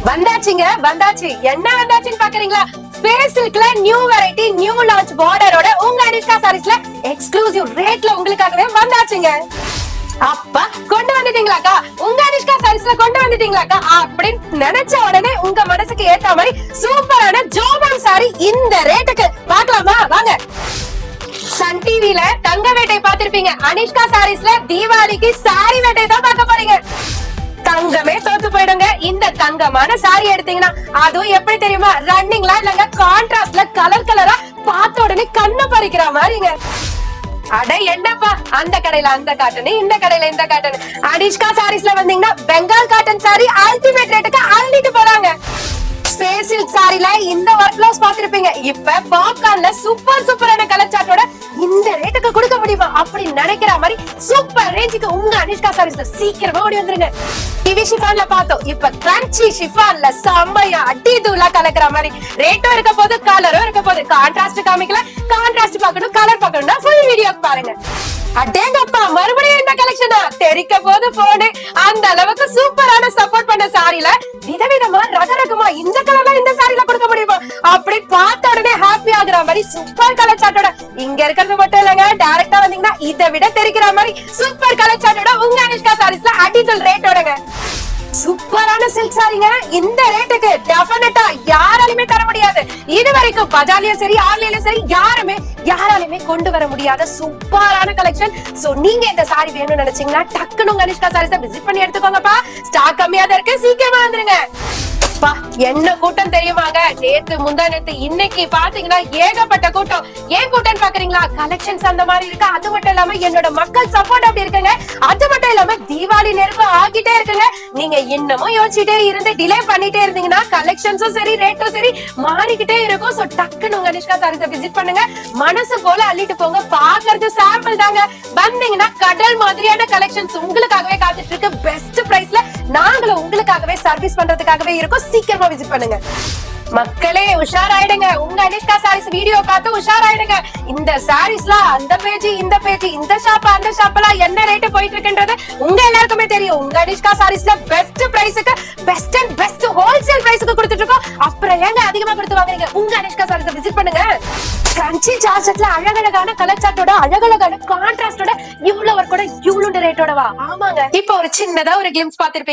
வந்தாச்சுங்க வந்தாச்சு. என்ன வந்தாச்சுன்னு பாக்குறீங்களா? ஸ்பேஸ் சில்க்ல நியூ வெரைட்டி நியூ லான்ச் பார்டரோட உங்க அனிஷ்கா சாரீஸ்ல எக்ஸ்க்ளூசிவ் ரேட்ல உங்களுக்காகவே வந்தாச்சுங்க. அப்பா கொண்டு வந்துட்டீங்களாக்கா, உங்க அனிஷ்கா சாரீஸ்ல கொண்டு வந்துட்டீங்களாக்கா அப்படின்னு நினைச்ச உடனே உங்க மனசுக்கு ஏத்த மாதிரி சூப்பரான ஜோபான் சாரி இந்த ரேட்டுக்கு பார்க்கலாமா? வாங்க. சன் டிவில தங்க வேட்டை பாத்திருப்பீங்க. அனிஷ்கா சாரீஸ்ல தீபாவளிக்கு சாரி வேட்டை தான் பார்க்க போறீங்க. தங்கமே தோத்து போயிடுங்க இந்த தங்கமான சாரி எடுத்தீங்கன்னா. அதுவும் எப்படி தெரியுமா? ரன்னிங்ல இல்லங்க கான்ட்ராஸ்ட்ல கலர் கலரா பார்த்த உடனே கண்ணு பறிக்கிற மாதிரிங்க. அட என்னப்பா, அந்த கடையில அந்த காட்டன், இந்த கடையில இந்த காட்டன். அனிஷ்கா சாரீஸ்ல வந்தீங்கன்னா பெங்கால் காட்டன் சாரி அல்டிமேட் ரேட்டுக்கு அள்ளிட்டு போறாங்க. ஸ்பேஸ் சில்க் சாரில இந்த ஒர்க் ப்ளவுஸ் பாத்திருப்பீங்க. இப்ப பாப்கார்ன்ல சூப்பரான கலர் சார்ட்டோட இந்த ரேட்டுக்கு கொடுக்க முடியுமா அப்படின்னு நினைக்கிற மாதிரி சூப்பர் ரேஞ்சுக்கு உங்க அனிஷ்கா சாரீஸ்ல சீக்கிரமா ஓடி வந்துருங்க. டிவி ஷிஃபான்ல பார்த்தோம், இப்ப கிரன்ச்சி ஷிஃபான்ல செம்மையா அடி தூளா கலக்குற மாதிரி ரேட்டும் இருக்க போது, கலரும் இருக்க போது. கான்ட்ராஸ்ட் காமிக்கல, கான்ட்ராஸ்ட் பார்க்கணும், கலர் பார்க்கணும்னா ஃபுல் வீடியோ பாருங்க. அடேங்கப்பா, மறுபடியும் இந்த கலெக்ஷனா தெரிக்க போது போனே. அந்த அளவுக்கு சூப்பரான சப்போர்ட் பண்ண சாரில விதவிதமா ரகரகமா இந்த கலர்ல இந்த சாரில கொடுக்க முடியுமா அப்படி பார்த்த உடனே ஹாப்பி ஆகுற மாதிரி சூப்பர் கலர் சார்ட்டோட இங்க இருக்கிறது மட்டும் இல்லங்க, டைரக்டா வந்தீங்கன்னா இதை விட தெரிக்கிற மாதிரி சூப்பர் கலர் சார்ட்டோட உங்க அனிஷ்கா சாரீஸ்ல அடித்தல் ரேட்டோடங்க. சூப்பரான சில்க் சாரிங்க இந்த ரேட்டுக்கு டெஃபினட்டா யாராலுமே தர முடியாது. இது வரைக்கும் பஜார்லயும் சரி ஆன்லைன்லயும் சரி யாராலுமே கொண்டு வர முடியாத சூப்பரான கலெக்ஷன். சோ நீங்க இந்த சாரி வேணும்னு நினைச்சீங்கன்னா டக்குனு உங்க அனிஷ்கா சாரீஸை விசிட் பண்ணி எடுத்துக்கோங்கப்பா. ஸ்டாக் கம்மியா தான் இருக்கு, சீக்கிரமா வந்துருங்க. என்ன கூட்டம் தெரியுமாங்க? நேத்து முந்தா நேத்து இன்னைக்கு பாத்தீங்கன்னா ஏகப்பட்ட கூட்டம். ஏன் கூட்டம் பாக்குறீங்களா? கலெக்ஷன்ஸ் அந்த மாதிரி இருக்கு. அது மட்டும் இல்லாம என்னோட மக்கள் சப்போர்ட் அப்படி இருக்குங்க. அது மட்டும் இல்லாம தீபாவளி நெருப்பு ஆகிட்டே இருக்குங்க. நீங்க இன்னமும் யோசிச்சுட்டே இருந்து டிலே பண்ணிட்டே இருந்தீங்கன்னா கலெக்ஷன்ஸும் சரி ரேட்டும் சரி மாறிக்கிட்டே இருக்கும். சோ டக்குன்னு உங்க அனிஷ்கா சாரீஸை விசிட் பண்ணுங்க. மனசு போல அள்ளிட்டு போங்க. பாக்குறது சாம்பிள் தாங்க. வந்தீங்கன்னா கடல் மாதிரியான கலெக்ஷன்ஸ் உங்களுக்காகவே காத்துட்டு இருக்கு. பெஸ்ட் பிரைஸ்ல நாங்களும் உங்களுக்காகவே சர்வீஸ் பண்றதுக்காகவே இருக்கும். சீக்கிரமா விசிட் பண்ணுங்க. மக்களே உஷாராயிடுங்க. உங்க அனிஷ்கா சாரீஸ் வீடியோ பார்த்து உஷாராயிடுங்க. இந்த சாரீஸ்ல அந்த பேஜ் இந்த பேஜ், இந்த ஷாப் அந்த ஷாப்லாம் என்ன ரேட் போயிட்டு இருக்குன்றது உங்க எல்லாருக்குமே தெரியும். உங்க அனிஷ்கா சாரீஸ்ல பெஸ்ட் பிரைஸ்க்கு பெஸ்ட் அண்ட் பெஸ்ட் ஹோல்சேல் பிரைஸ்க்கு கொடுத்துட்டு இருக்கோம். அப்புறம் ஏங்க அதிகமா கொடுத்து வாங்குறீங்க? உங்க அனிஷ்கா சாரீஸ் விசிட் பண்ணுங்க. கிரன்ச்சி ஜார்ஜெட்ல அழகழகான கலர் சார்ட்டோட அழகழகான கான்ட்ராஸ்டோட இவ்வளவு ஒர்க்கோட இவ்வளவு ரேட்டோடவா? ஆமாங்க. இப்ப ஒரு சின்னதா ஒரு கிளிம்ஸ் பாத்திருப்பீங்க.